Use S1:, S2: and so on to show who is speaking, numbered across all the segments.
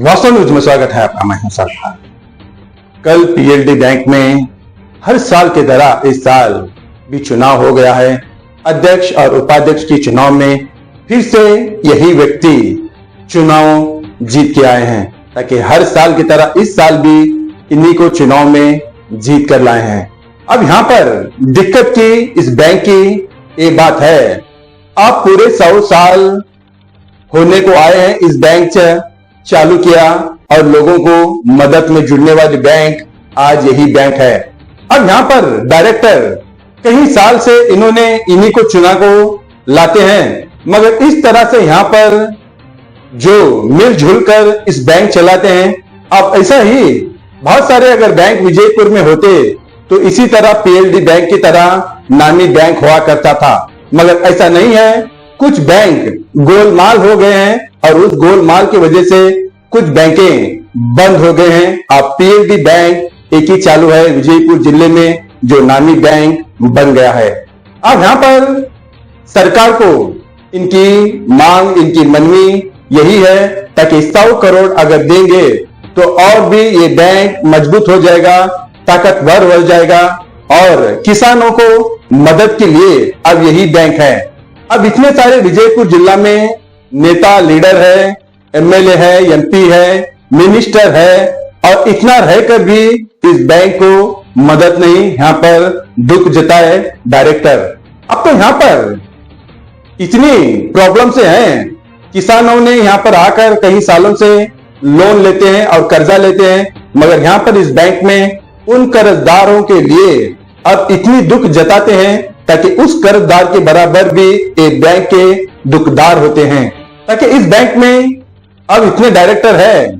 S1: वास्तव न्यूज में स्वागत है आपका। मैं हूं सरकार। कल पीएलडी बैंक में हर साल की तरह इस साल भी चुनाव हो गया है। अध्यक्ष और उपाध्यक्ष के चुनाव में फिर से यही व्यक्ति चुनाव जीत के आए हैं, ताकि हर साल की तरह इस साल भी इन्हीं को चुनाव में जीत कर लाए हैं। अब यहाँ पर दिक्कत की इस बैंक की एक बात है, आप पूरे 100 साल होने को आए हैं, इस बैंक चालू किया और लोगों को मदद में जुड़ने वाली बैंक आज यही बैंक है। अब यहाँ पर डायरेक्टर कई साल से इन्होंने इन्हीं को चुना को लाते हैं, मगर इस तरह से यहाँ पर जो मिलजुल कर इस बैंक चलाते हैं। अब ऐसा ही बहुत सारे अगर बैंक विजयपुर में होते तो इसी तरह पीएलडी बैंक की तरह नामी बैंक हुआ करता था, मगर ऐसा नहीं है। कुछ बैंक गोलमाल हो गए हैं और उस गोलमाल की वजह से कुछ बैंकें बंद हो गए हैं। अब पीएलडी बैंक एक ही चालू है विजयपुर जिले में, जो नामी बैंक बन गया है। अब यहां पर सरकार को इनकी मांग, इनकी मनवी यही है, ताकि 100 करोड़ अगर देंगे तो और भी ये बैंक मजबूत हो जाएगा, ताकतवर हो जाएगा और किसानों को मदद के लिए अब यही बैंक है। अब इतने सारे विजयपुर जिला में नेता, लीडर है, एमएलए है, एमपी है, मिनिस्टर है, और इतना रहकर भी इस बैंक को मदद नहीं, यहां पर दुख जताए डायरेक्टर। अब तो यहां पर इतनी प्रॉब्लम से हैं, किसानों ने यहां पर आकर कई सालों से लोन लेते हैं और कर्जा लेते हैं, मगर यहां पर इस बैंक में उन कर्जदारों के लिए अब इतनी दुख जताते हैं, ताकि उस कर्जदार के बराबर भी एक बैंक के दुखदार होते हैं। ताकि इस बैंक में अब इतने डायरेक्टर है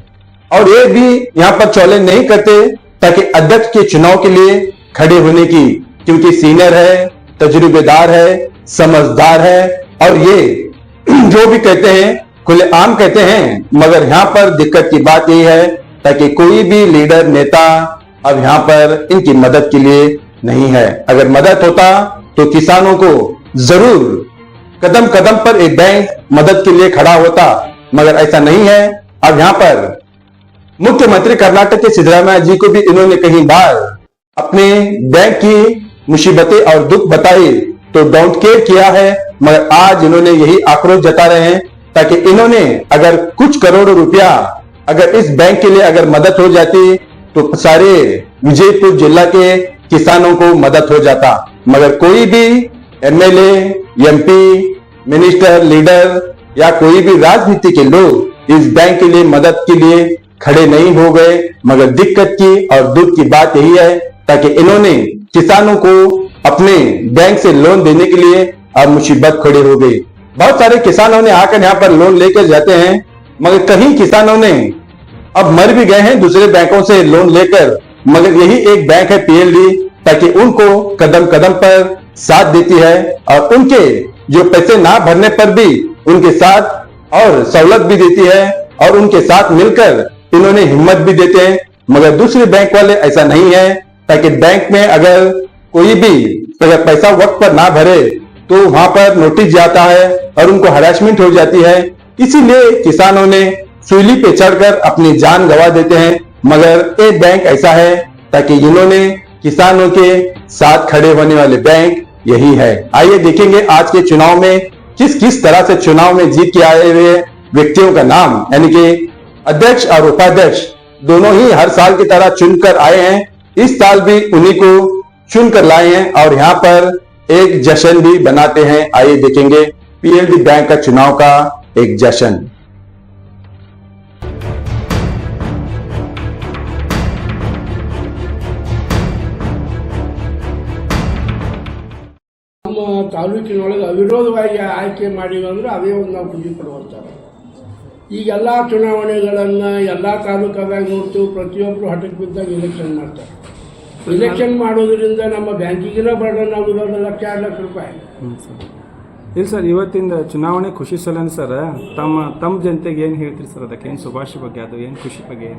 S1: और ये भी यहां पर चैलेंज नहीं करते, ताकि अध्यक्ष के चुनाव के लिए खड़े होने की, क्योंकि सीनियर है, तजुर्बेदार है, समझदार है और ये जो भी कहते हैं खुलेआम कहते हैं। मगर यहां पर दिक्कत की बात यही है, ताकि कोई भी लीडर, नेता अब यहां पर इनकी मदद के लिए नहीं है। अगर मदद होता तो किसानों को जरूर कदम कदम पर एक बैंक मदद के लिए खड़ा होता, मगर ऐसा नहीं है। अब यहां पर मुख्यमंत्री कर्नाटक के सिद्धरामैया जी को भी इन्होंने कई बार अपने बैंक की मुसीबतें और दुख बताई तो डोंट केयर किया है, मगर आज इन्होंने यही आक्रोश जता रहे हैं, ताकि इन्होंने अगर कुछ करोड़ रुपया अगर इस बैंक के लिए अगर मदद हो जाती तो सारे विजयपुर जिला के किसानों को मदद हो जाता। मगर कोई भी एमएलए, एमपी, मिनिस्टर, लीडर या कोई भी राजनीति के लोग इस बैंक के लिए मदद के लिए खड़े नहीं हो गए। मगर दिक्कत की और दुख की बात यही है, ताकि इन्होंने किसानों को अपने बैंक से लोन देने के लिए अब मुसीबत खड़ी हो गई। बहुत सारे किसानों ने आकर यहाँ पर लोन लेकर जाते हैं, मगर कई किसानों ने अब मर भी गए हैं दूसरे बैंकों से लोन लेकर, मगर यही एक बैंक है पीएलडी, ताकि उनको कदम कदम पर साथ देती है और उनके जो पैसे ना भरने पर भी उनके साथ और सहूलत भी देती है और उनके साथ मिलकर इन्होंने हिम्मत भी देते हैं। मगर दूसरे बैंक वाले ऐसा नहीं है, ताकि बैंक में अगर कोई भी अगर पैसा वक्त पर ना भरे तो वहां पर नोटिस जाता है और उनको हरासमेंट हो जाती है। इसीलिए किसानों ने सूली पे चढ़कर अपनी जान गंवा देते हैं। मगर एक बैंक ऐसा है, ताकि इन्होंने किसानों के साथ खड़े होने वाले बैंक यही है। आइए देखेंगे आज के चुनाव में किस किस तरह से चुनाव में जीत के आए हुए व्यक्तियों का नाम, यानी कि अध्यक्ष और उपाध्यक्ष दोनों ही हर साल की तरह चुनकर आए हैं। इस साल भी उन्हीं को चुनकर लाए हैं और यहाँ पर एक जश्न भी बनाते हैं। आइए देखेंगे पीएलडी बैंक का चुनाव का एक जश्न।
S2: ನಮ್ಮ ತಾಲೂಕಿನೊಳಗೆ ಅವಿರೋಧವಾಗಿ ಆಯ್ಕೆ ಮಾಡಿವಿ ಅಂದ್ರೆ ಅದೇ ಒಂದು ನಾವು ಖುಷಿ ಪಡುವಂಥದ್ದು. ಈಗೆಲ್ಲ ಚುನಾವಣೆಗಳನ್ನು ಎಲ್ಲ ತಾಲೂಕಾದಾಗ ನೋಡ್ತೀವಿ, ಪ್ರತಿಯೊಬ್ಬರು ಹಠಕ್ಕೆ ಬಿದ್ದಾಗ ಎಲೆಕ್ಷನ್ ಮಾಡ್ತಾರೆ. ಎಲೆಕ್ಷನ್ ಮಾಡೋದ್ರಿಂದ ನಮ್ಮ ಬ್ಯಾಂಕಿಗಿನ ಬರ್ಡನ್ ಆಗೋದು 1 ಲಕ್ಷ 2 ಲಕ್ಷ ರೂಪಾಯಿ.
S3: ಇಲ್ಲ ಸರ್, ಇವತ್ತಿಂದ ಚುನಾವಣೆ ಖುಷಿ ಸಲನ್ ಸರ್. ತಮ್ಮ ಜನತೆಗೆ ಏನು ಹೇಳ್ತೀರಿ ಸರ್? ಅದಕ್ಕೆ ಏನು ಶುಭಾಶಯ ಬಗ್ಗೆ, ಅದು ಏನು ಖುಷಿ ಬಗ್ಗೆ?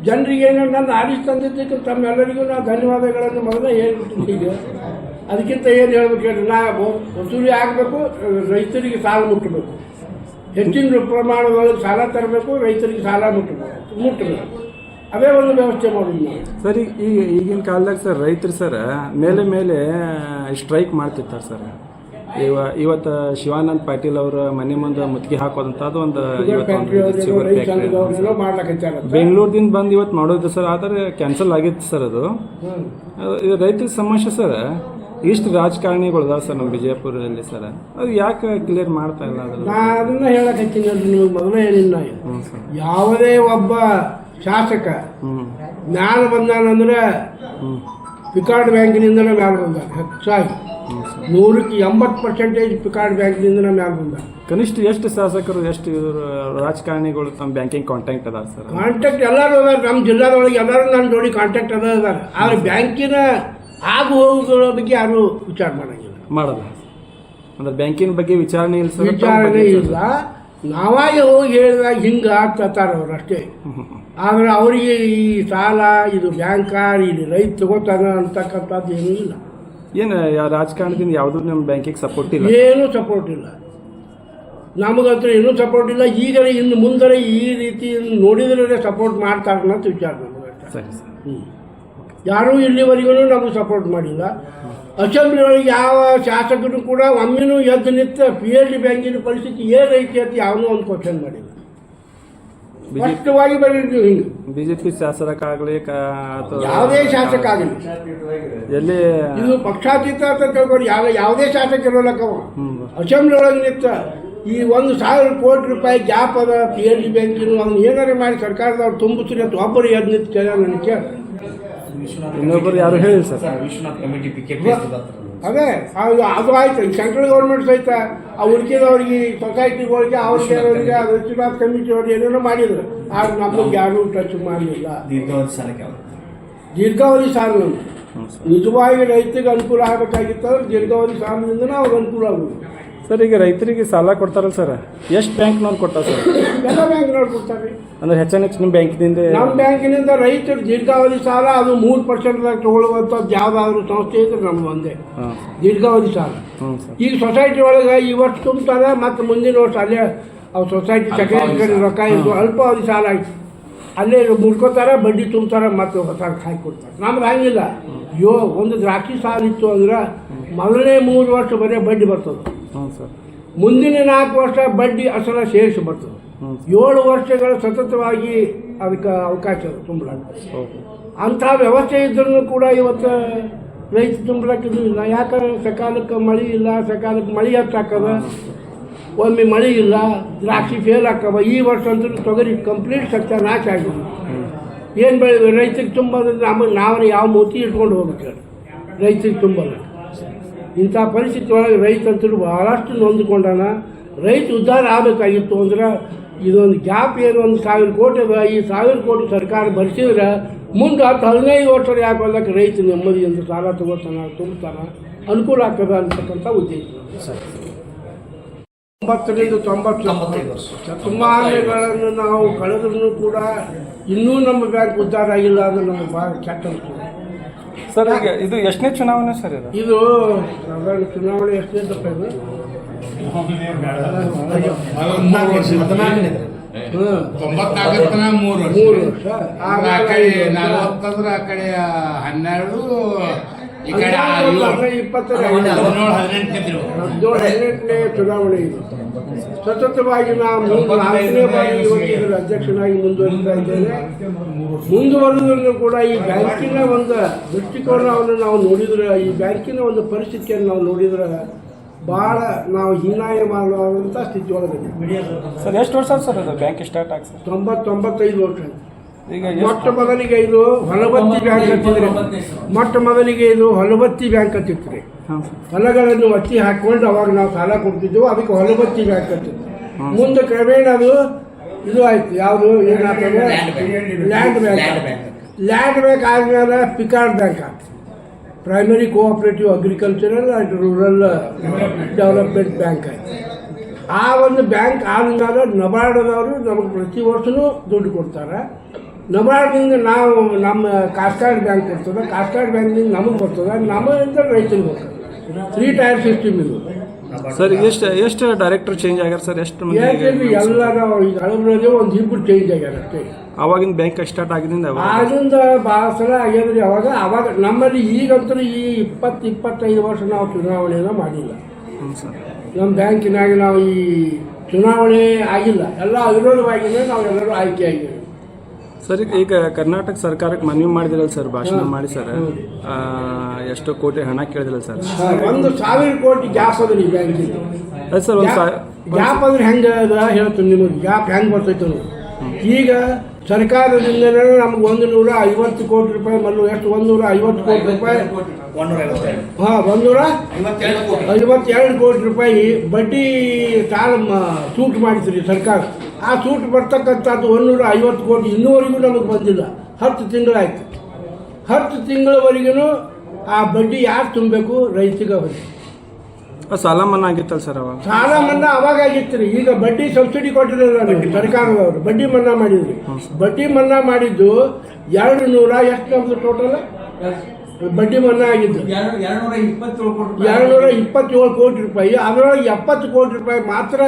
S2: ಜನರಿಗೆ ಏನೋ ನನ್ನ ಆರಿಸಿ ತಂದಿದ್ದಕ್ಕೆ ತಮ್ಮೆಲ್ಲರಿಗೂ ನಾವು ಧನ್ಯವಾದಗಳನ್ನು ಮೊದಲೇ ಹೇಳ್ಬಿಟ್ಟಿದ್ದೀನಿ. ಈಗ ಅದಕ್ಕಿಂತ ಏನು ಹೇಳ್ಬೇಕು ಹೇಳಿ, ನಾವು ವಸೂಲಿ ಆಗಬೇಕು, ರೈತರಿಗೆ ಸಾಲ ಮುಟ್ಟಬೇಕು. ಹೆಚ್ಚಿನ ಪ್ರಮಾಣದೊಳಗೆ ಸಾಲ ತರಬೇಕು, ರೈತರಿಗೆ ಸಾಲ ಮುಟ್ಟಬೇಕು. ಅದೇ ಒಂದು ವ್ಯವಸ್ಥೆ ಮಾಡೋದು ನಾವು.
S3: ಸರ್ ಈಗಿನ ಕಾಲದಾಗ ಸರ್ ರೈತರು ಸರ್ ಮೇಲೆ ಸ್ಟ್ರೈಕ್ ಮಾಡ್ತಿರ್ತಾರೆ ಸರ್. ಇವತ್ತು ಶಿವಾನಂದ ಪಾಟೀಲ್ ಅವರ ಮನೆ ಮುಂದೆ ಮುತ್ತಿಗೆ ಹಾಕೋದಂಥದ್ದು ಒಂದು ಬೆಂಗಳೂರಿಂದ ಬಂದು ಇವತ್ತು ಮಾಡೋದು ಸರ್. ಆದರೆ ಕ್ಯಾನ್ಸಲ್ ಆಗಿತ್ತು ಸರ್ ಅದು. ಇದು ರೈತರ ಸಮಸ್ಯೆ ಸರ್. ಇಷ್ಟು ರಾಜಕಾರಣಿಗಳು ಸರ್ ನಮ್ಮ ವಿಜಯಪುರದಲ್ಲಿ ಸರ್, ಅದು ಯಾಕೆ ಕ್ಲಿಯರ್ ಮಾಡ್ತಾ ಇಲ್ಲ?
S2: ಅದನ್ನ ಹೇಳಕತ್ತೀನಿ ನಿಮಗೆ ಮೊದಲೇ ಹೇಳಿಲ್ಲ. ಯಾವುದೇ ಒಬ್ಬ ಶಾಸಕ ಮ್ಯಾಲ ಬಂದಾನಂದ್ರೆ ಪಿಕಾರ್ಡ್ ಬ್ಯಾಂಕಿನಿಂದಲೇ ಮ್ಯಾಲ ಬಂದ. ಹೆಚ್ಚಾಗಿ 100% ಪಿಕಾರ್ಡ್ ಬ್ಯಾಂಕಿನಿಂದ ಮ್ಯಾಲ ಬಂದ.
S3: ಕನಿಷ್ಠ ಎಷ್ಟು ಶಾಸಕರು, ಎಷ್ಟು ರಾಜಕಾರಣಿಗಳು ತಮ್ಮ ಬ್ಯಾಂಕಿಂಗ್ ಕಾಂಟ್ಯಾಕ್ಟ್ ಅದಾರ ಸರ್?
S2: ಕಾಂಟ್ಯಾಕ್ಟ್ ಎಲ್ಲರೂ ಅದಾರ. ನಮ್ಮ ಜಿಲ್ಲಾದೊಳಗೆ ಎಲ್ಲರೂ ನನ್ನ ಜೋಡಿ ಕಾಂಟ್ಯಾಕ್ಟ್ ಅದಾರ. ಆದ್ರೆ ಬ್ಯಾಂಕಿನ ಆಗು ಹೋಗುಗಳ ಬಗ್ಗೆ ಯಾರು ವಿಚಾರ ಮಾಡಲ್ಲ.
S3: ಅಂದ್ರೆ ಬ್ಯಾಂಕಿನ ಬಗ್ಗೆ ವಿಚಾರಣೆ ಇಲ್ಲ ಸರ್.
S2: ವಿಚಾರಣೆ ಇಲ್ಲ. ನಾವಾಗಿ ಹೋಗಿ ಹೇಳಿದಾಗ ಹಿಂಗೆ ಆಗ್ತಾರ ಅವ್ರು ಅಷ್ಟೇ. ಆದ್ರೆ ಅವರಿಗೆ ಈ ಸಾಲ, ಇದು ಬ್ಯಾಂಕ, ಇಲ್ಲಿ ರೈತ ತಗೋತಾನ ಅಂತಕ್ಕಂಥದ್ದು ಏನೂ ಇಲ್ಲ.
S3: ಏನು ರಾಜಕಾರಣದಿಂದ ಯಾವುದೂ ನಮ್ಮ ಬ್ಯಾಂಕಿಗೆ ಸಪೋರ್ಟ್ ಇಲ್ಲ?
S2: ಏನೂ ಸಪೋರ್ಟ್ ಇಲ್ಲ. ನಮಗಂತೂ ಏನೂ ಸಪೋರ್ಟ್ ಇಲ್ಲ. ಈಗ ಇನ್ನು ಮುಂದೆ ಈ ರೀತಿ ನೋಡಿದ್ರೆ ಸಪೋರ್ಟ್ ಮಾಡ್ತಾರಲ್ಲ ಅಂತ ವಿಚಾರ ನಮಗೆ.
S3: ಸರಿ ಸರ್.
S2: ಯಾರೂ ಇಲ್ಲಿವರೆಗೂ ನಮಗೆ ಸಪೋರ್ಟ್ ಮಾಡಿಲ್ಲ. ಅಸೆಂಬ್ಲಿ ಒಳಗೆ ಯಾವ ಶಾಸಕರು ಕೂಡ ಒಮ್ಮೆನೂ ಎದ್ದು ನಿಂತ PLD ಬ್ಯಾಂಕಿನ ಪರಿಸ್ಥಿತಿ ಏನೈತಿ ಅಂತ ಯಾವನೂ ಒಂದು ಕ್ವಶನ್ ಮಾಡಿಲ್ಲ. ಸ್ಪಷ್ಟವಾಗಿ ಬರೀತೀವಿ. ಹಿಂಗೆ
S3: ಬಿಜೆಪಿ ಶಾಸಕರಾಗಲಿ
S2: ಯಾವುದೇ ಶಾಸಕ ಆಗಲಿ,
S3: ಎಲ್ಲಿ
S2: ಇದು ಪಕ್ಷಾತೀತ ಅಂತ ತಿಳ್ಕೊಂಡು ಯಾವುದೇ ಶಾಸಕ ಇರೋಲ್ಲಕ್ಕವ ಅಸೆಂಬ್ಲಿ ಒಳಗೆ ನಿಂತ ಈ 1,000 ಕೋಟಿ ರೂಪಾಯಿ ಗ್ಯಾಪ್ ಅದ PLD ಬ್ಯಾಂಕಿನ, ಅದನ್ನ ಏನಾರು ಮಾಡಿ ಸರ್ಕಾರದವ್ರು ತುಂಬಿಸ್ರಿ ಅಂತ ಒಬ್ಬರು ಎದ್ದು ನಿಂತು ಕೇಳ ನನಗೆ.
S3: ಇನ್ನೊಬ್ಬರು ಯಾರು ಹೇಳಿ ಸರ್?
S2: ಅದೇ ಅದು ಆಯ್ತು. ಈ ಸೆಂಟ್ರಲ್ ಗೌರ್ಮೆಂಟ್ ಸಹಿತ ಆ ಉಳಿಕೆದವ್ರಿಗೆ, ಸೊಸೈಟಿಗಳಿಗೆ, ಅವ್ರಿಗೆ ವಿಶ್ವನಾಥ್ ಕಮಿಟಿ ಅವ್ರಿಗೆ ಏನೇನೋ ಮಾಡಿದ್ರು. ಆಗ ನಮಗೆ ಯಾರೂ ಟಚ್ ಮಾಡಲಿಲ್ಲ. ದೀರ್ಘಾವಧಿ ಸಾಲ ನಿಜವಾಗಿ ರೈತರಿಗೆ ಅನುಕೂಲ ಆಗಬೇಕಾಗಿತ್ತು. ದೀರ್ಘಾವಧಿ ಸಾಲದಿಂದ ಅವ್ರಿಗೆ ಅನುಕೂಲ ಆಗೋದು.
S3: ಸರ್, ಈಗ ರೈತರಿಗೆ ಸಾಲ ಕೊಡ್ತಾರಲ್ಲ ಸರ್, ಎಷ್ಟು ಬ್ಯಾಂಕ್ನವ್ರು ಕೊಡ್ತಾರೆ ಸರ್?
S2: ಎಲ್ಲ ಬ್ಯಾಂಕ್ನವ್ರು ಕೊಡ್ತಾರೆ.
S3: ಅಂದ್ರೆ ಹೆಚ್ಚು ನಿಮ್ಮ ಬ್ಯಾಂಕಿನಿಂದ?
S2: ನಮ್ಮ ಬ್ಯಾಂಕಿನಿಂದ ರೈತರು ದೀರ್ಘಾವಧಿ ಸಾಲ ಅದು 3% ತಗೊಳ್ಳುವಂಥದ್ದು ಯಾವುದಾದ್ರೂ ಸಂಸ್ಥೆ ಇದ್ರೆ ನಮ್ಗೆ ಒಂದೇ ದೀರ್ಘಾವಧಿ ಸಾಲ. ಈಗ ಸೊಸೈಟಿ ಒಳಗೆ ಈ ವರ್ಷ ತುಂಬ್ತಾರೆ, ಮತ್ತು ಮುಂದಿನ ವರ್ಷ ಅಲ್ಲೇ ಅವ್ರು ಸೊಸೈಟಿ ಸೆಕ್ರೆಟರಿ ರೊಕ್ಕ ಇದ್ದು ಅಲ್ಪಾವಧಿ ಸಾಲ ಆಯ್ತು ಅಲ್ಲೇ ಮುಡ್ಕೋತಾರೆ, ಬಡ್ಡಿ ತುಂಬ್ತಾರೆ, ಮತ್ತು ಹೊಸ ಹಾಕಿ ಕೊಡ್ತಾರೆ. ನಮ್ದು ಹಂಗಿಲ್ಲ. ಒಂದು ದ್ರಾಕ್ಷಿ ಸಾಲ ಇತ್ತು ಅಂದ್ರೆ ಮೊದಲನೇ 3 ವರ್ಷ ಬರೀ ಬಡ್ಡಿ ಬರ್ತದೆ. ಮುಂದಿನ 4 ವರ್ಷ ಬಡ್ಡಿ ಅಸಲ ಶೇಷ ಬರ್ತದೆ. 7 ವರ್ಷಗಳ ಸತತವಾಗಿ ಅದಕ್ಕೆ ಅವಕಾಶ ತುಂಬಲಾಗ್ತದೆ. ಅಂಥ ವ್ಯವಸ್ಥೆ ಇದ್ರೂ ಕೂಡ ಇವತ್ತು ರೈತ ತುಂಬಲಕ್ಕಿದ್ದು ಇಲ್ಲ. ಯಾಕಂದ್ರೆ ಸಕಾಲಕ್ಕೆ ಮಳೆ ಇಲ್ಲ, ಸಕಾಲಕ್ಕೆ ಮಳೆ ಹೆಚ್ಚಾಕದ, ಒಮ್ಮೆ ಮಳೆ ಇಲ್ಲ, ದ್ರಾಕ್ಷಿ ಫೇಲ್ ಹಾಕವ. ಈ ವರ್ಷ ಅಂತೂ ತೊಗರಿ ಕಂಪ್ಲೀಟ್ ಸತ್ಯನಾಶ ಆಗಿದೆ. ಏನು ಬೆಳೆ ರೈತರಿಗೆ ತುಂಬೋದ್ರೆ ನಾವು ಯಾವ ಮೂತಿ ಇಟ್ಕೊಂಡು ಹೋಗ್ಬೇಕು? ರೈತರಿಗೆ ತುಂಬಲ್ಲ. ಇಂಥ ಪರಿಸ್ಥಿತಿ ಒಳಗೆ ರೈತಂತೂ ಬಹಳಷ್ಟು ನೊಂದ್ಕೊಂಡಾನ. ರೈತ ಉದ್ಧಾರ ಆಗಬೇಕಾಗಿತ್ತು ಅಂದ್ರೆ ಇದೊಂದು ಗ್ಯಾಪ್ ಏನು 1,000 ಕೋಟಿ ಅದ. ಈ 1,000 ಕೋಟಿ ಸರ್ಕಾರ ಭರಿಸಿದ್ರೆ ಮುಂದೆ 10-15 ವರ್ಷ ಯಾಕೆ ಬಂದಕ್ಕೆ ರೈತ ನೆಮ್ಮದಿಯಿಂದ ಸಾಲ ತಗೋತಾನ, ತುಂಬ್ತಾನ, ಅನುಕೂಲ ಆಗ್ತದ ಅಂತಕ್ಕಂಥ ಉದ್ದೇಶ. 90ರಿಂದ 90 ಶತಮಾನಗಳನ್ನು ನಾವು ಕಳೆದ್ರೂ ಕೂಡ ಇನ್ನೂ ನಮ್ಮ ಬ್ಯಾಂಕ್ ಉದ್ಧಾರ ಆಗಿಲ್ಲ ಅಂದ್ರೆ ನಮಗೆ ಭಾಳ ಕೆಟ್ಟ ಅನಿಸ್ತದೆ
S3: ಸರ್. ಈಗ ಇದು ಎಷ್ಟನೇ ಚುನಾವಣೆ ಸರ್? ಇದು
S2: ಸಾಧಾರಣ ಚುನಾವಣೆ ಎಷ್ಟನೇ ತಪ್ಪ ಇದು?
S4: 94 ವರ್ಷ. ಆ ಕಡೆ 40 ಅಂದ್ರೆ ಆ ಕಡೆ 12, ಈ ಕಡೆ
S2: 17-18ನೇ ಚುನಾವಣೆ ಇದು. ಸತತವಾಗಿ ನಾವು 4ನೇ ಬಾರಿ ಇದರ ಅಧ್ಯಕ್ಷನಾಗಿ ಮುಂದುವರಿತಾ ಇದ್ದೇನೆ. ಮುಂದುವರೆದ್ರೂ ಕೂಡ ಈ ಬ್ಯಾಂಕಿನ ಒಂದು ದೃಷ್ಟಿಕೋನವನ್ನು ನಾವು ನೋಡಿದ್ರೆ, ಈ ಬ್ಯಾಂಕಿನ ಒಂದು ಪರಿಸ್ಥಿತಿಯನ್ನು ನಾವು ನೋಡಿದ್ರೆ ಭಾಳ ನಾವು ಹೀನಾಯ ಮಾಡುವಂಥ ಸ್ಥಿತಿ ಒಳಗಿದೆ
S3: ಸರ್. ಎಷ್ಟು ವರ್ಷ ಸರ್ ಅದು ಬ್ಯಾಂಕ್ ಸ್ಟಾರ್ಟ್ ಆಗಿ?
S2: 95 ವರ್ಷ. ಈಗ ಮೊಟ್ಟ ಮೊದಲಿಗೆ ಇದು ಹೊಲಬತ್ತಿ ಬ್ಯಾಂಕ್ ಅಂತಿದ್ರೆ, ಹೊಲಬತ್ತಿ ಬ್ಯಾಂಕ್ ಅಂತಿತ್ತು. ಹೊಲಗಳನ್ನು ಒತ್ತಿ ಹಾಕೊಂಡು ಅವಾಗ ನಾವು ಸಾಲ ಕೊಡ್ತಿದ್ದೆವು, ಅದಕ್ಕೆ ಹೊಲಬತ್ತಿ ಬ್ಯಾಂಕ್ ಅಂತಿತ್ತು. ಮುಂದೆ ಕ್ರಮೇಣ ಅದು ಇದು ಆಯ್ತು. ಯಾವುದು ಏನಾಗ್ತದೆ? ಲ್ಯಾಂಡ್ ಬ್ಯಾಂಕ್ ಆದ್ಮೇಲೆ ಪಿಕಾರ್ಡ್ ಬ್ಯಾಂಕ್ ಆಗ್ತದೆ. Primary cooperative agricultural and rural development bank ಆಯ್ತು. ಆ ಒಂದು ಬ್ಯಾಂಕ್ ಆದ್ಮೇಲೆ ನಬಾರ್ಡದವರು ನಮಗೆ ಪ್ರತಿ ವರ್ಷವೂ ದುಡ್ಡು ಕೊಡ್ತಾರೆ. ನಬಾರ್ಡ್ನಿಂದ ನಾವು ನಮ್ಮ ಕಾಸ್ಕಾಡ್ ಬ್ಯಾಂಕ್ ಕೊಡ್ತದೆ, ಕಾಸ್ಕಾಡ್ ಬ್ಯಾಂಕ್ನಿಂದ ನಮಗೆ ಬರ್ತದೆ, ನಮ್ಮಿಂದ ರೈತರಿಗೆ ಬರ್ತದೆ. 3 ಟೈರ್ ಸಿಸ್ಟಮ್ ಇದು.
S3: ಸರ್ ಎಷ್ಟು ಡೈರೆಕ್ಟರ್ ಚೇಂಜ್ ಆಗ್ಯಾರ ಸರ್? ಎಷ್ಟು ಮಂದಿ
S2: ಯಾಕೆಂದ್ರೆ ಎಲ್ಲ ನಾವು ಈಗ ಹಳಬ್ರದೇ ಒಂದು ಇಬ್ಬರು ಚೇಂಜ್ ಆಗ್ಯಾರ ಅಷ್ಟೇ.
S3: ಅವಾಗಿನ ಬ್ಯಾಂಕ್ ಸ್ಟಾರ್ಟ್ ಆಗಿದಿಂದ
S2: ಆಗಿಂದ ಭಾಳ ಸಲ ಆಗ್ಯಾದ್ರಿ. ಅವಾಗ ನಮ್ಮಲ್ಲಿ ಈಗಂತೂ ಈ 20-25 ವರ್ಷ ನಾವು ಚುನಾವಣೆಯನ್ನು ಮಾಡಿಲ್ಲ. ನಮ್ಮ ಬ್ಯಾಂಕಿನಾಗ ನಾವು ಈ ಚುನಾವಣೆ ಆಗಿಲ್ಲ, ಎಲ್ಲ ಅವಿರೋಧವಾಗಿದ್ರೆ ನಾವೆಲ್ಲರೂ ಆಯ್ಕೆ ಆಗಿದ್ದೀವಿ.
S3: ಸರ್ ಈಗ ಕರ್ನಾಟಕ ಸರ್ಕಾರಕ್ಕೆ ಮನವಿ ಮಾಡಿದಿರಲ್ಲ ಸರ್, ಭಾಷಣ ಮಾಡಿ ಸರ್, ಎಷ್ಟೋ ಕೋಟಿ ಹಣ ಕೇಳಿದಿರಲ್ಲ ಸರ್?
S2: 1,000 ಕೋಟಿ ಗ್ಯಾಪ್ ಅದ ರೀ ಬ್ಯಾಂಕಿಗೆ.
S3: ಅದು ಸರ್
S2: ಗ್ಯಾಪ್ ಅಂದ್ರೆ ಹೆಂಗೆ ಅದ ಹೇಳ್ತೀನಿ ನಿಮಗೆ. ಗ್ಯಾಪ್ ಹೆಂಗೆ ಬರ್ತೈತೆ ನೋಡಿ. ಈಗ ಸರ್ಕಾರದಿಂದಲೇ ನಮ್ಗೆ 150 ಕೋಟಿ ರೂಪಾಯಿ ಮಲ್ಲು ಎಷ್ಟು 150 ಕೋಟಿ ರೂಪಾಯಿ 152 ಕೋಟಿ ರೂಪಾಯಿ ಬಡ್ಡಿ ಸಾಲ ಸೂಟ್ ಮಾಡಿದ್ರಿ ಸರ್ಕಾರ. ಆ ಸೂಟ್ ಬರ್ತಕ್ಕಂಥದ್ದು 150 ಕೋಟಿ ಇನ್ನೂವರೆಗೂ ನಮಗೆ ಬಂದಿಲ್ಲ. 10 ತಿಂಗಳಾಯ್ತು. 10 ತಿಂಗಳವರೆಗೂ ಆ ಬಡ್ಡಿ ಯಾರು ತುಂಬಬೇಕು? ರೈತಗೆ ಹೋಗಿ
S3: ಸಾಲ ಮನ್ನಾ ಆಗಿತ್ತಲ್ಲ ಸರ್ ಅವಾಗ?
S2: ಸಾಲ ಮನ್ನಾ ಅವಾಗ ಆಗಿತ್ತು ರೀ. ಈಗ ಬಡ್ಡಿ ಸಬ್ಸಿಡಿ ಕೊಟ್ಟಿರಲ್ಲ ಸರ್ಕಾರದವರು, ಬಡ್ಡಿ ಮನ್ನಾ ಮಾಡಿದ್ರಿ. ಬಡ್ಡಿ ಮನ್ನಾ ಮಾಡಿದ್ದು 200 ಎಷ್ಟು ನಮ್ದು ಟೋಟಲ್ ಬಡ್ಡಿ ಮನ್ನಾ ಆಗಿದ್ದು 227 ಕೋಟಿ ರೂಪಾಯಿ. ಅದರೊಳಗೆ 70 ಕೋಟಿ ರೂಪಾಯಿ ಮಾತ್ರ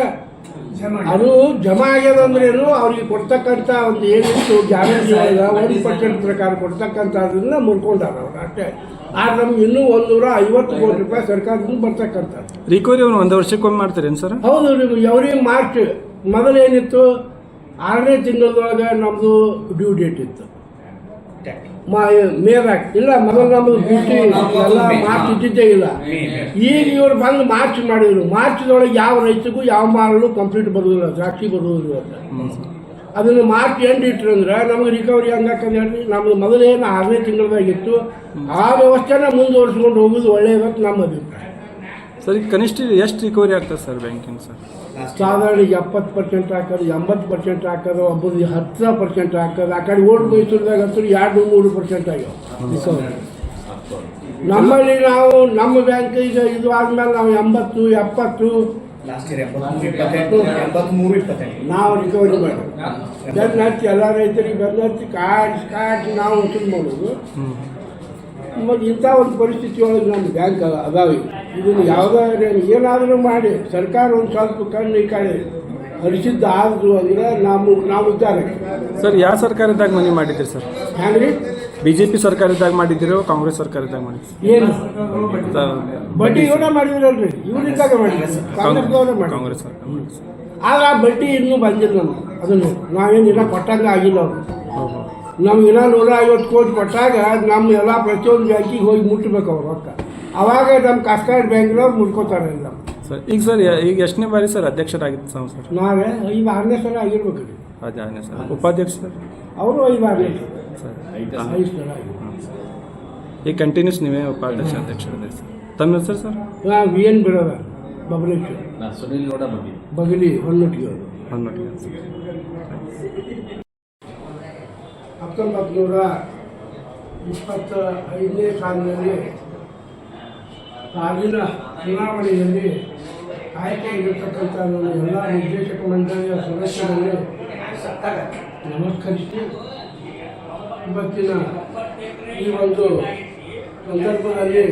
S2: ಅದು ಜಮಾ ಆಗ್ಯದಂದ್ರೇನು ಅವ್ರಿಗೆ ಕೊಡ್ತಕ್ಕಂಥ ಒಂದು ಏನಿತ್ತು ಗ್ಯಾರಂಟಿ 1% ಪ್ರಕಾರ ಕೊಡ್ತಕ್ಕಂಥದನ್ನ ಮುರ್ಕೊಂಡಾರ ಅವ್ರು ಅಷ್ಟೇ. ಆದ್ರೆ ನಮ್ಗೆ ಇನ್ನೂ 150 ಕೋಟಿ ರೂಪಾಯಿ ಸರ್ಕಾರದಿಂದ ಬರ್ತಕ್ಕಂಥ
S3: ರಿಕವರಿ ಒಂದು ವರ್ಷಕ್ಕೊಮ್ಮೆ ಮಾಡ್ತೀರೇನು ಸರ್?
S2: ಹೌದು. ಎವ್ರಿ ಮಾರ್ಚ್ ಮೊದಲೇನಿತ್ತು 6ನೇ ತಿಂಗಳದೊಳಗೆ ನಮ್ಮದು ಡ್ಯೂ ಡೇಟ್ ಇತ್ತು. ಮೇದಾಗ ಇಲ್ಲ, ಮೊದಲು ನಮ್ಮದು ಡ್ಯೂಟಿ ಎಲ್ಲ ಮಾರ್ಚ್ ಇದ್ದಿದ್ದೇ ಇಲ್ಲ. ಈಗ ಇವರು ಬಂದು ಮಾರ್ಚ್ ಮಾಡಿದ್ರು. ಮಾರ್ಚ್ದೊಳಗೆ ಯಾವ ರೈತಗೂ ಯಾವ ಮಾರಲು ಕಂಪ್ಲೀಟ್ ಬರೋದಿಲ್ಲ, ದ್ರಾಕ್ಷಿ ಬರೋದಿಲ್ಲ. ಅದನ್ನು ಮಾರ್ಚ್ ಎಂಡ್ ಇಟ್ರು ಅಂದ್ರೆ ನಮಗೆ ರಿಕವರಿ ಹಂಗಾಕಂತ ಹೇಳಿ ನಮ್ದು ಮೊದಲೇನು 6ನೇ ತಿಂಗಳದಾಗಿತ್ತು. ಆ ವ್ಯವಸ್ಥೆನ ಮುಂದುವರಿಸ್ಕೊಂಡು ಹೋಗೋದು ಒಳ್ಳೆಯದಂತ ನಮ್ಮ ಅಭಿಪ್ರಾಯ.
S3: ಸರ್ ಕನಿಷ್ಠ ಎಷ್ಟು ರಿಕವರಿ ಆಗ್ತದೆ ಸರ್ ಬ್ಯಾಂಕಿಂಗ್ ಸರ್?
S2: ಸಾಧಾರಣ 70% ಹಾಕೋದು, 80% ಹಾಕೋದು, ಒಬ್ಬರು 10% ಹಾಕೋದು. ಆ ಕಡೆ ಓಟ್ ಮೈಸೂರಿದಾಗ ಅಂತೂ 2-3% ಆಗ್ಯಾವ ರಿಕವರಿ. ನಮ್ಮಲ್ಲಿ ನಾವು ನಮ್ಮ ಬ್ಯಾಂಕ್ ಈಗ ಇದು ಆದ್ಮೇಲೆ ನಾವು 80-70 ನಾವು ರಿಕವರಿ ಮಾಡಿ ಬೆನ್ನು ಹಚ್ಚಿ ಎಲ್ಲ ರೈತರಿಗೆ ಬೆನ್ನು ಹಚ್ಚಿ ಕಾಡ್ಸಿ ನಾವು ವಸೂಲು ಮಾಡೋದು. ಮತ್ತು ಇಂಥ ಒಂದು ಪರಿಸ್ಥಿತಿ ಒಳಗೆ ನಮ್ಮ ಬ್ಯಾಂಕ್ ಅದಾವೆ. ಇದನ್ನು ಯಾವುದಾದ್ರೂ ಏನಾದರೂ ಮಾಡಿ ಸರ್ಕಾರ ಒಂದು ಸ್ವಲ್ಪ ಕಣ್ಣು ಈ ಕಡೆ ಹರಿಸಿದ್ದು ಆದ್ರು ಅಂದರೆ ನಾವು ವಿಚಾರ.
S3: ಸರ್ ಯಾವ ಸರ್ಕಾರದಾಗ ಮನೆ ಮಾಡಿದ್ದೀರಿ ಸರ್?
S2: ಹ್ಯಾಂಗ್ರಿ?
S3: BJP ಸರ್ಕಾರದಾಗ ಮಾಡಿದ್ದೀರೋ ಕಾಂಗ್ರೆಸ್ ಸರ್ಕಾರದಾಗ ಮಾಡಿದ್ದೀರಿ?
S2: ಏನು ಬಡ್ಡಿ ಇವರೇ ಮಾಡಿದ್ರಲ್ರಿ, ಇವರಿದ್ದಾಗ ಮಾಡಿದ್ರು ಕಾಂಗ್ರೆಸ್ದವರೇ ಮಾಡಿ.
S3: ಕಾಂಗ್ರೆಸ್ ಸರ್ಕಾರ
S2: ಆದ್ರೆ ಆ ಬಡ್ಡಿ ಇನ್ನೂ ಬಂದಿಲ್ಲ ನಮ್ಗೆ. ಅದನ್ನು ನಾವೇನಿಲ್ಲ ಕೊಟ್ಟಂಗೆ ಆಗಿಲ್ಲ ಅವರು. ನಮಗಿನ್ನ 150 ಕೋಟಿ ಕೊಟ್ಟಾಗ ನಮ್ಮ ಎಲ್ಲ ಪ್ರತಿಯೊಂದು ಬ್ಯಾಂಕಿಗೆ ಹೋಗಿ ಮುಟ್ಟಬೇಕು ಅವ್ರು ರೊಕ್ಕ. ಅವಾಗ ನಮ್ಮ ಕಾಸ್ಕಾಡ್ ಬ್ಯಾಂಕ್ನವ್ರು ಮುಟ್ಕೋತಾರೆ ಇಲ್ಲ
S3: ಸರ್. ಈಗ ಸರ್ ಈಗ ಎಷ್ಟನೇ ಬಾರಿ ಸರ್ ಅಧ್ಯಕ್ಷರಾಗಿತ್ತು ಸರ್?
S2: ನಾವೇ 5-6ನೇ ಸಲ ಆಗಿರ್ಬೇಕು ರೀ.
S3: 5-6ನೇ ಸರ್. ಉಪಾಧ್ಯಕ್ಷ ಸರ್?
S2: ಅವರು 5-6ನೇ
S3: ಸರ್.
S2: 5 ಸಲ ಆಗಿರ್ಬೇಕು.
S3: ಈಗ ಕಂಟಿನ್ಯೂಸ್ ನೀವೇ ಉಪಾಧ್ಯಕ್ಷ ಅಧ್ಯಕ್ಷರಿದೆ ಸರ್. ತಮ್ಮ ಹೆಸರು ಸರ್?
S2: VN ಬಿಡೋದ ಬಬಲೇಶ್ವರ್
S5: ಸುನೀಲ್ ಗೌಡ
S2: ಬಗಲಿ ಹೊನ್ನೊಟ್ಟಿಗೆ 1925ನೇ ಸಾಲಿನಲ್ಲಿ ಆಗಿನ ಚುನಾವಣೆಯಲ್ಲಿ ಆಯ್ಕೆಯಾಗಿರ್ತಕ್ಕಂಥ ನನ್ನ ಎಲ್ಲ ನಿರ್ದೇಶಕ ಮಂಡಳಿಯ ಸದಸ್ಯರಲ್ಲಿ ನಮಸ್ಕರಿಸಿ ಇವತ್ತಿನ ಈ ಒಂದು ಸಂದರ್ಭದಲ್ಲಿ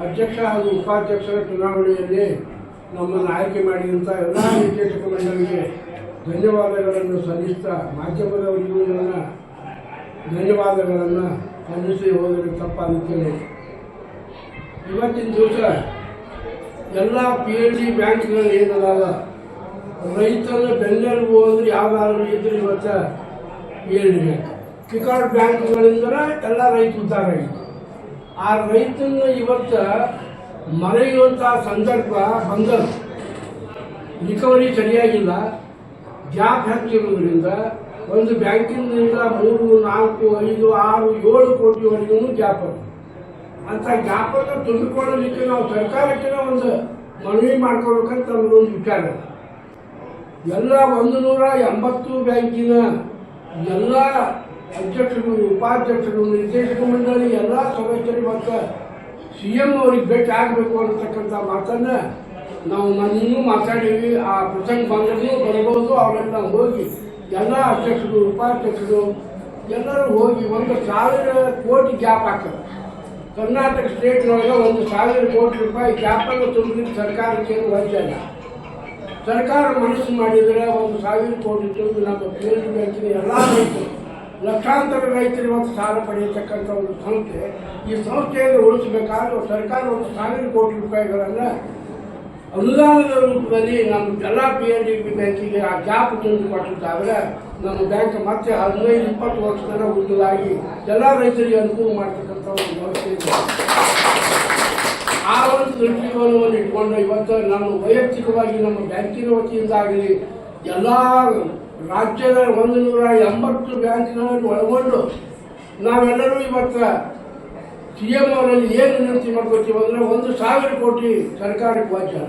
S2: ಅಧ್ಯಕ್ಷ ಹಾಗೂ ಉಪಾಧ್ಯಕ್ಷರ ಚುನಾವಣೆಯಲ್ಲಿ ನಮ್ಮನ್ನು ಆಯ್ಕೆ ಮಾಡಿದಂಥ ಎಲ್ಲ ನಿರ್ದೇಶಕ ಮಂಡಳಿಗೆ ಧನ್ಯವಾದಗಳನ್ನು ಸಲ್ಲಿಸ್ತಾ ಮಾಧ್ಯಮದವರಿಗೂ ನನ್ನ ಧನ್ಯವಾದಗಳನ್ನು ಸಲ್ಲಿಸಿ ಹೋದರೆ ತಪ್ಪಾಗುತ್ತೇನೆ. ಇವತ್ತಿನ ದಿವಸ ಎಲ್ಲ PLD ಬ್ಯಾಂಕ್ಗಳು ಏನದಾವ ರೈತನ ಬೆನ್ನೆಲುಬು ಅಂದರೆ ಯಾವುದಾದ್ರೂ ಇದ್ರೆ ಇವತ್ತು PLD ಬ್ಯಾಂಕ್. ಪಿಕಾರ್ಡ್ ಬ್ಯಾಂಕ್ಗಳಿಂದ ಎಲ್ಲ ರೈತ ಉದ್ಧಾರ ಆಗಿತ್ತು. ಆ ರೈತನ ಇವತ್ತು ಮರೆಯುವಂಥ ಸಂದರ್ಭ ಬಂದರು. ರಿಕವರಿ ಸರಿಯಾಗಿಲ್ಲ, ಗ್ಯಾಪ್ ಹೆಚ್ಚಿರುವುದರಿಂದ ಒಂದು ಬ್ಯಾಂಕಿನಿಂದ 3, 4, 5, 6, 7 ಕೋಟಿವರೆಗೂ ಗ್ಯಾಪ್ ಅದು. ಅಂಥ ಗ್ಯಾಪನ್ನು ತುಂಬಿಕೊಳ್ಳಲಿಕ್ಕೆ ನಾವು ಸರ್ಕಾರಕ್ಕೆ ಒಂದು ಮನವಿ ಮಾಡ್ಕೊಳ್ಬೇಕಂತ ನಮ್ಮದೊಂದು ವಿಚಾರ. ಎಲ್ಲ 180 ಬ್ಯಾಂಕಿನ ಎಲ್ಲ ಅಧ್ಯಕ್ಷರು, ಉಪಾಧ್ಯಕ್ಷರು, ನಿರ್ದೇಶಕ ಮಂಡಳಿ ಎಲ್ಲ ಸದಸ್ಯರು ಮತ್ತು CM ಅವರಿಗೆ ಭೇಟಿ ಆಗಬೇಕು ಅನ್ನತಕ್ಕಂಥ ಮಾತನ್ನು ನಾವು ಇನ್ನೂ ಮಾತಾಡೀವಿ. ಆ ಪ್ರಸಂಗ ಬಂದರೂ ಬರ್ಬೋದು. ಅವರೆಲ್ಲ ಹೋಗಿ ಎಲ್ಲ ಅಧ್ಯಕ್ಷರು, ಉಪಾಧ್ಯಕ್ಷರು ಎಲ್ಲರೂ ಹೋಗಿ 1,000 ಕೋಟಿ ಗ್ಯಾಪ್ ಹಾಕೋದು. ಕರ್ನಾಟಕ ಸ್ಟೇಟ್ನೊಳಗೆ 1,000 ಕೋಟಿ ರೂಪಾಯಿ ಗ್ಯಾಪನ್ನು ತುಂಬಲಿಕ್ಕೆ ಸರ್ಕಾರಕ್ಕೆ ಏನು ವಹಿಸಲ್ಲ. ಸರ್ಕಾರ ಮನಸ್ಸು ಮಾಡಿದರೆ 1,000 ಕೋಟಿ ತುಂಬಿ ನಮ್ಮ PLD ಬ್ಯಾಂಕಿನ ಎಲ್ಲ ರೈತರು, ಲಕ್ಷಾಂತರ ರೈತರು ಇವತ್ತು ಸಾಲ ಪಡೆಯತಕ್ಕಂಥ ಒಂದು ಸಂಸ್ಥೆ. ಈ ಸಂಸ್ಥೆಯನ್ನು ಉಳಿಸಬೇಕಾದ್ರೆ ಸರ್ಕಾರ 1,000 ಕೋಟಿ ರೂಪಾಯಿಗಳನ್ನು ಅನುದಾನದ ರೂಪದಲ್ಲಿ ನಮ್ಮ ಎಲ್ಲ PLD ಬ್ಯಾಂಕಿಗೆ ಆ ಗ್ಯಾಪ್ ತುಂಬಿ ಕೊಟ್ಟಿದ್ದಾದ್ರೆ ನಮ್ಮ ಬ್ಯಾಂಕ್ ಮತ್ತೆ 15-20 ವರ್ಷದ ಉದ್ದಲಾಗಿ ಎಲ್ಲ ರೈತರಿಗೆ ಅನುಕೂಲ ಮಾಡ್ತಕ್ಕಂಥ ಒಂದು ವ್ಯವಸ್ಥೆ ಇದೆ. ಆ ಒಂದು ದೃಷ್ಟಿಕೋನವನ್ನು ಇಟ್ಕೊಂಡು ಇವತ್ತು ನಾನು ವೈಯಕ್ತಿಕವಾಗಿ ನಮ್ಮ ಬ್ಯಾಂಕಿನ ವತಿಯಿಂದಾಗಲಿ ಎಲ್ಲ ರಾಜ್ಯದ 180 ಬ್ಯಾಂಕ್ಗಳನ್ನು ಒಳಗೊಂಡು ನಾವೆಲ್ಲರೂ ಇವತ್ತು CM ಅವರಲ್ಲಿ ಏನು ವಿನಂತಿ ಮಾಡ್ಕೊತೀವಿ ಅಂದರೆ 1,000 ಕೋಟಿ ಸರ್ಕಾರಕ್ಕೆ ವಾಚಾರ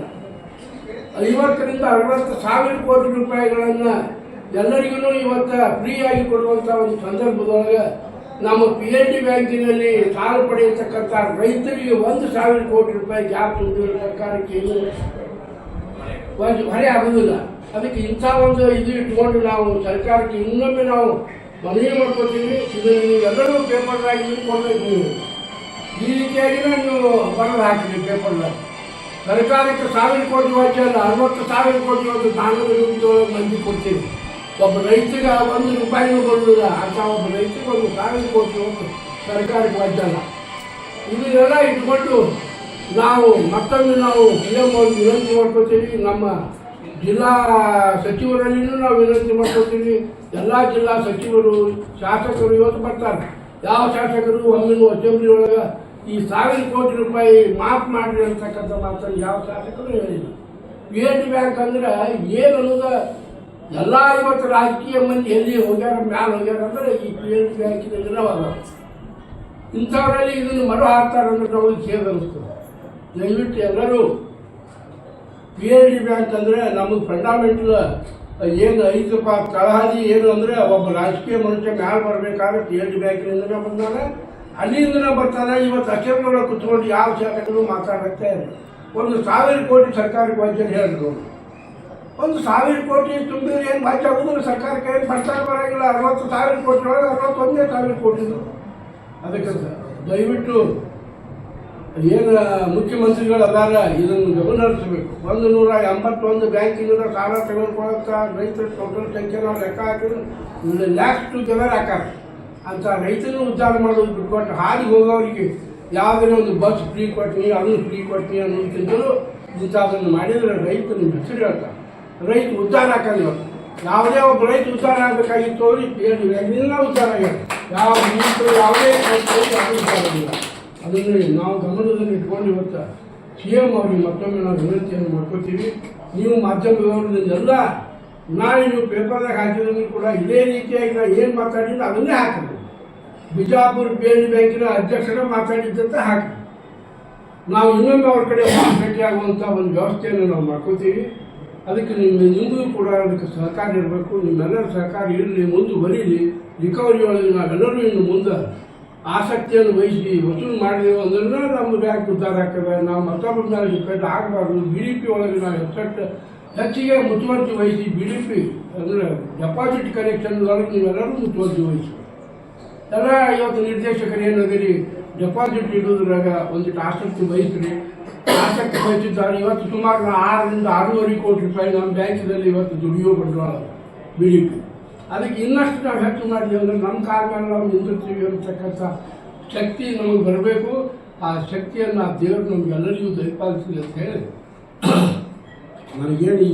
S2: 50ರಿಂದ 60,000 ಕೋಟಿ ರೂಪಾಯಿಗಳನ್ನು ಎಲ್ಲರಿಗೂ ಇವತ್ತು ಫ್ರೀಯಾಗಿ ಕೊಡುವಂಥ ಒಂದು ಸಂದರ್ಭದೊಳಗೆ ನಮ್ಮ PLD ಬ್ಯಾಂಕಿನಲ್ಲಿ ಸಾಲ ಪಡೆಯತಕ್ಕಂಥ ರೈತರಿಗೆ 1,000 ಕೋಟಿ ರೂಪಾಯಿ ಗ್ಯಾಪ್ ತುಂಬಿರೋ ಸರ್ಕಾರಕ್ಕೆ ಏನು ಹೊರೆ ಆಗೋದಿಲ್ಲ. ಅದಕ್ಕೆ ಇಂಥ ಒಂದು ಇದು ಇಟ್ಕೊಂಡು ನಾವು ಸರ್ಕಾರಕ್ಕೆ ಇನ್ನೊಮ್ಮೆ ನಾವು ಮನವಿ ಮಾಡ್ಕೊತೀವಿ. ಇದನ್ನು ನೀವು ಎಲ್ಲರೂ ಪೇಪರ್ದಾಗಿ ಕೊಡಬೇಕು. ಈ ರೀತಿಯಾಗಿನ ನೀವು ಬರೆದು ಹಾಕಿರಿ ಪೇಪರ್ದಾಗ. ಸರ್ಕಾರಕ್ಕೆ 1,000 ಕೋಟಿ ವಾಚ ಅಲ್ಲ, 60,000 ಕೋಟಿ ಒಂದು ದಾನದ ರೂಪದೊಳಗೆ ಮಂದಿ ಕೊಡ್ತೀವಿ. ಒಬ್ಬ ರೈತರಿಗೆ 1 ರೂಪಾಯಿನೂ ಕೊಡೋದಿಲ್ಲ ಅಂತ ಒಬ್ಬ ರೈತರಿಗೆ 1,000 ಕೋಟಿ ಒಂದು ಸರ್ಕಾರಕ್ಕೆ ವಾಚಲ್ಲ. ಇದನ್ನೆಲ್ಲ ಇಟ್ಕೊಂಡು ನಾವು ಮತ್ತೊಮ್ಮೆ ನಾವು CM ಅವ್ರಿಗೆ ವಿನಂತಿ ಮಾಡ್ಕೊತೀವಿ. ನಮ್ಮ ಜಿಲ್ಲಾ ಸಚಿವರಲ್ಲಿನೂ ನಾವು ವಿನಂತಿ ಮಾಡ್ಕೊತೀವಿ. ಎಲ್ಲ ಜಿಲ್ಲಾ ಸಚಿವರು, ಶಾಸಕರು ಇವತ್ತು ಬರ್ತಾರೆ. ಯಾವ ಶಾಸಕರು ಒಮ್ಮೆನೂ ಅಸೆಂಬ್ಲಿ ಒಳಗೆ ಈ 1,000 ಕೋಟಿ ರೂಪಾಯಿ ಮಾಫ್ ಮಾಡಿ ಅಂತಕ್ಕಂಥ ಮಾತನ್ನು ಯಾವ ಶಾಸಕರು ಹೇಳಿಲ್ಲ. PLD ಬ್ಯಾಂಕ್ ಅಂದ್ರೆ ಏನು ಅನ್ನೋದು ಎಲ್ಲ ಇವತ್ತು ರಾಜಕೀಯ ಮಂದಿ ಎಲ್ಲಿ ಹೋಗ್ಯಾರ ಮ್ಯಾಲ ಹೋಗ್ಯಾರ ಅಂದ್ರೆ ಈ PLD ಬ್ಯಾಂಕಿನ ಅದ. ಇಂಥವರಲ್ಲಿ ಇದನ್ನು ಮರು ಹಾಕ್ತಾರೆ ಅಂದ್ರೆ ನಮಗೆ ಖೇದ ಅನಿಸ್ತದೆ. ದಯವಿಟ್ಟು ಎಲ್ಲರೂ PLD ಬ್ಯಾಂಕ್ ಅಂದರೆ ನಮಗೆ ಫಂಡಮೆಂಟಲ್ ಏನು ಐದಪ್ಪ ತಳಹದಿ ಏನು ಅಂದರೆ ಒಬ್ಬ ರಾಜಕೀಯ ಮನುಷ್ಯ ಮ್ಯಾಲ ಬರಬೇಕಾದ್ರೆ PLD ಬ್ಯಾಂಕಿನಿಂದನೇ ಬಂದಾನೆ, ಅಲ್ಲಿಂದನೇ ಬರ್ತಾನೆ. ಇವತ್ತು ಅಸೆಂಬ್ಲಿ ಕುತ್ಕೊಂಡು ಯಾವ ಶಾಸಕರು ಮಾತಾಡುತ್ತೆ 1,000 ಕೋಟಿ ಸರ್ಕಾರಕ್ಕೆ ವಾಚ್ಯ ಹೇಳಿದ್ರು. 1,000 ಕೋಟಿ ತುಂಬಿದ್ರೆ ಏನು ವಾಚ್ಯ ಆಗೋದಿಲ್ಲ ಸರ್ಕಾರಕ್ಕೆ. ಏನು ಬರ್ತಾರೆ ಬರೋಂಗಿಲ್ಲ. 60,000 ಕೋಟಿ ಒಳಗೆ 61,000 ಕೋಟಿ. ಅದಕ್ಕೆ ದಯವಿಟ್ಟು ಏನು ಮುಖ್ಯಮಂತ್ರಿಗಳು ಅದಾರ ಇದನ್ನು ಗಮನ ಹರಿಸಬೇಕು. 181 ಬ್ಯಾಂಕಿನಿಂದ ಸಾಲ ತೆಗೆದುಕೊಳ್ಳುತ್ತ ರೈತರ ಟೋಟಲ್ ಸಂಖ್ಯೆ ನಾವು ಲೆಕ್ಕ ಹಾಕಿದ್ರೆ ಲ್ಯಾಕ್ಸ್ ಟುಗೆದರ್ ಹಾಕಾರ ಅಂತ ರೈತನೂ ಉದ್ಧಾರ ಮಾಡೋದು ಬಿಟ್ಕೊಟ್ಟು ಹಾದಿ ಹೋಗೋರಿಗೆ ಯಾವುದೇ ಒಂದು ಬಸ್ ಫ್ರೀ ಕೊಡ್ತೀನಿ, ಅದನ್ನು ಫ್ರೀ ಕೊಡ್ತೀನಿ ಅನ್ನೋದಕ್ಕಿಂತಲೂ ಇಂಥದನ್ನು ಮಾಡಿದರೆ ರೈತನ ಹೆಸರು ಹೇಳ್ತಾರೆ. ರೈತ ಉದ್ಧಾರ ಹಾಕಲ್ಲ. ಇವತ್ತು ಯಾವುದೇ ಒಬ್ಬ ರೈತ ಉದ್ಧಾರ ಆಗಬೇಕಾಗಿತ್ತು ಅವ್ರಿಗೆ PLD ಬ್ಯಾಂಕಿನಿಂದ ಉದ್ಧಾರ ಆಗ್ಯಾರ. ಯಾವ ರೈತರು ಯಾವುದೇ ಉದ್ಧಾರ ಆಗಿಲ್ಲ. ಅದನ್ನು ನಾವು ಗಮನದಲ್ಲಿ ಇಟ್ಕೊಂಡು ಇವತ್ತು CM ಅವ್ರಿಗೆ ಮತ್ತೊಮ್ಮೆ ನಾವು ವಿನಂತಿಯನ್ನು ಮಾಡ್ಕೋತೀವಿ. ನೀವು ಮಾಧ್ಯಮದವರನ್ನೆಲ್ಲ ನಾಳೆ ನೀವು ಪೇಪರ್ದಾಗ ಹಾಕಿದ್ರು ಕೂಡ ಇದೇ ರೀತಿಯಾಗಿ ನಾವು ಏನು ಮಾತಾಡಿದ್ರೆ ಅದನ್ನೇ ಹಾಕಿದ್ರು. ಬಿಜಾಪುರ PLD ಬ್ಯಾಂಕಿನ ಅಧ್ಯಕ್ಷರ ಮಾತಾಡಿದ್ದಂತ ಹಾಕಿ ನಾವು ಇನ್ನೊಮ್ಮೆ ಅವ್ರ ಕಡೆ ಭೇಟಿಯಾಗುವಂಥ ಒಂದು ವ್ಯವಸ್ಥೆಯನ್ನು ನಾವು ಮಾಡ್ಕೋತೀವಿ. ಅದಕ್ಕೆ ನಿಮಗೂ ಕೂಡ ಅದಕ್ಕೆ ಸಹಕಾರ ಇರಬೇಕು. ನಿಮ್ಮೆಲ್ಲರ ಸಹಕಾರ ಇರಲಿ, ಮುಂದುವರಿಲಿ. ರಿಕವರಿ ಒಳಗೆ ನಾವೆಲ್ಲರೂ ಇನ್ನು ಮುಂದೆ ಆಸಕ್ತಿಯನ್ನು ವಹಿಸಿ ವಸೂಲು ಮಾಡಿದೆವು ಅಂದ್ರೆ ನಮ್ಮ ಬ್ಯಾಂಕ್ ಉದ್ಧಾರ ಆಗ್ತದೆ. ನಾವು ಮತ್ತೊಬ್ಬರ ಮೇಲೆ ಡಿಪೆಂಡ್ ಆಗಬಾರ್ದು. BDP ಒಳಗೆ ನಾವು ಹೆಚ್ಚಿಗೆ ಮುತುವರ್ಜಿ ವಹಿಸಿ BDP ಅಂದರೆ ಡೆಪಾಸಿಟ್ ಕಲೆಕ್ಷನ್ ಒಳಗೆ ನೀವೆಲ್ಲರೂ ಮುತುವರ್ಜಿ ವಹಿಸಿ. ಎಲ್ಲ ಇವತ್ತು ನಿರ್ದೇಶಕರು ಏನದಿರಿ ಡೆಪಾಸಿಟ್ ಇಡೋದ್ರಾಗ ಒಂದಿಟ್ಟು ಆಸಕ್ತಿ ವಹಿಸ್ರಿ. ಆಸಕ್ತಿ ವಹಿಸಿದ್ದಾರೆ. ಇವತ್ತು ಸುಮಾರು 6ರಿಂದ 6.5 ಕೋಟಿ ರೂಪಾಯಿ ನಮ್ಮ ಬ್ಯಾಂಕಿನಲ್ಲಿ ಇವತ್ತು ದುಡಿಯೋ ಬಂಡವಾಳ BDP. ಅದಕ್ಕೆ ಇನ್ನಷ್ಟು ನಾವು ಹೆಚ್ಚು ಮಾಡಿದ್ವಿ ಅಂದರೆ ನಮ್ಮ ಕಾಲ ಮೇಲೆ ನಾವು ನಿಂತಿರ್ತೀವಿ ಅಂತಕ್ಕಂಥ ಶಕ್ತಿ ನಮಗೆ ಬರಬೇಕು. ಆ ಶಕ್ತಿಯನ್ನು ಆ ದೇವರು ನಮಗೆಲ್ಲರಿಗೂ ದಯಪಾಲಿಸಲಿ ಅಂತ ಹೇಳಿ ನನಗೇನು ಈ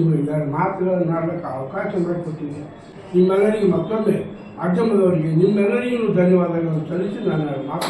S2: ಮಾತುಗಳನ್ನು ಆಡಲಿಕ್ಕೆ ಅವಕಾಶ ಮಾಡಿಕೊಟ್ಟಿದ್ದೀನಿ. ನಿಮ್ಮೆಲ್ಲರಿಗೂ ಮತ್ತೊಮ್ಮೆ ಮಾಧ್ಯಮದವರಿಗೆ ನಿಮ್ಮೆಲ್ಲರಿಗೂ ಧನ್ಯವಾದಗಳನ್ನು ಸಲ್ಲಿಸಿ ನಾನು ಮಾತು